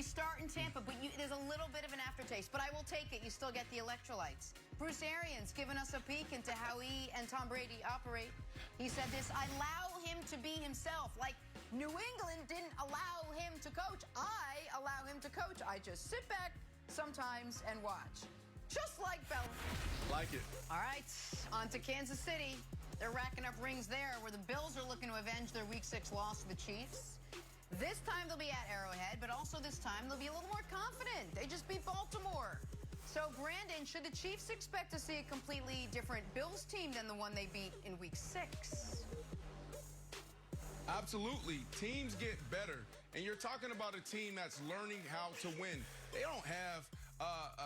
We start in Tampa, but there's a little bit of an aftertaste. But I will take it. You still get the electrolytes. Bruce Arians giving us a peek into how he and Tom Brady operate. He said this: I allow him to be himself. Like New England didn't allow him to coach. I allow him to coach. I just sit back sometimes and watch. Just like Belichick. Like it. All right, on to Kansas City. They're racking up rings there, where the Bills are looking to avenge their Week 6 loss to the Chiefs. This time they'll be at Arrowhead, but also this time they'll be a little more confident. They just beat Baltimore. So, Brandon, should the Chiefs expect to see a completely different Bills team than the one they beat in Week 6? Absolutely. Teams get better. And you're talking about a team that's learning how to win. They don't have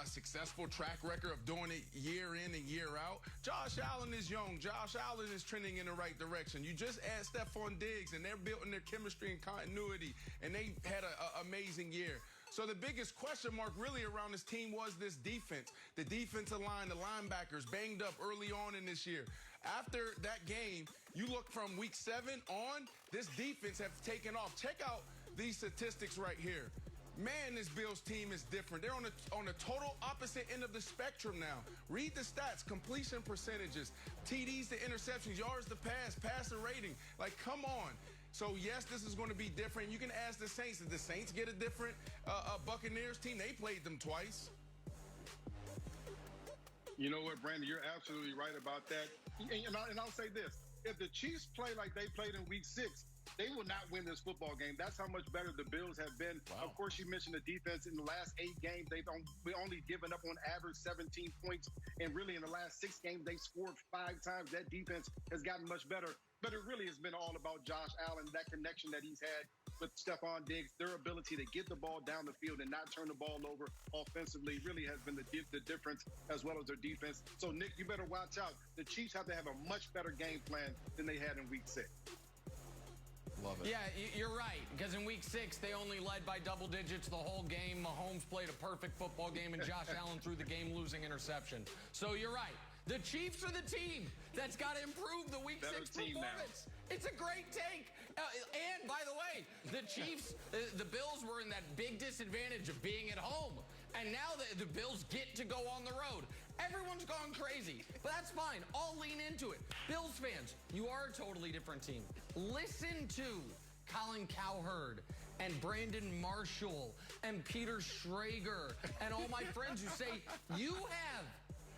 a successful track record of doing it year in and year out. Josh Allen is young. Josh Allen is trending in the right direction. You just add Stephon Diggs, and they're building their chemistry and continuity, and they had an amazing year. So the biggest question mark really around this team was this defense. The defensive line, the linebackers banged up early on in this year. After that game, you look from Week 7 on, this defense has taken off. Check out these statistics right here. Man, this Bills team is different. They're on the total opposite end of the spectrum now. Read the stats: completion percentages, TDs to interceptions, yards to pass, passer rating. Like, come on. So, yes, this is going to be different. You can ask the Saints. Did the Saints get a different Buccaneers team? They played them twice. You know what, Brandon? You're absolutely right about that. And I'll say this. If the Chiefs play like they played in Week 6, they will not win this football game. That's how much better the Bills have been. Wow. Of course, you mentioned the defense. In the last 8 games, they've only given up on average 17 points. And really, in the last 6 games, they scored 5 times. That defense has gotten much better. But it really has been all about Josh Allen, that connection that he's had with Stephon Diggs. Their ability to get the ball down the field and not turn the ball over offensively really has been the difference, as well as their defense. So, Nick, you better watch out. The Chiefs have to have a much better game plan than they had in Week 6. Love it. Yeah, you're right, because in Week 6, they only led by double digits the whole game. Mahomes played a perfect football game, and Josh Allen threw the game-losing interception. So you're right. The Chiefs are the team that's got to improve the Week 6 performance. It's a great take. And, by the way, the Chiefs, the Bills were in that big disadvantage of being at home. And now the Bills get to go on the road. Everyone's gone crazy, but that's fine. I'll lean into it. Bills fans, you are a totally different team. Listen to Colin Cowherd and Brandon Marshall and Peter Schrager and all my friends who say you have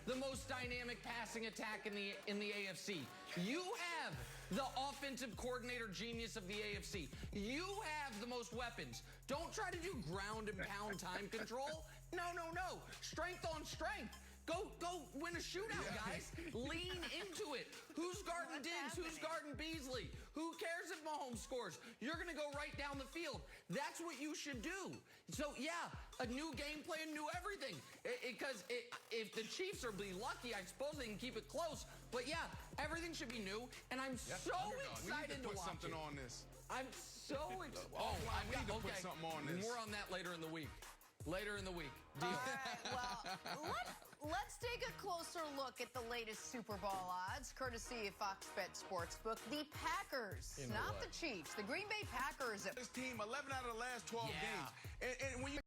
the most dynamic passing attack in the AFC. You have the offensive coordinator genius of the AFC. You have the most weapons. Don't try to do ground and pound time control. No, no, no. Strength on strength. Go win a shootout, guys. Lean into it. Who's guarding Diggs? Who's guarding Beasley? Who cares if Mahomes scores? You're going to go right down the field. That's what you should do. So, yeah, a new game plan, new everything. Because if the Chiefs are lucky, I suppose they can keep it close. But, yeah, everything should be new. And I'm so excited to watch something it. on this. I'm so excited. We need to put something on this. More on that later in the week. Later in the week. Deal. All right, well, let's take a closer look at the latest Super Bowl odds, courtesy of Fox Bet Sportsbook. The Packers, not the Chiefs. The Green Bay Packers. This team, 11 out of the last 12 games. And when you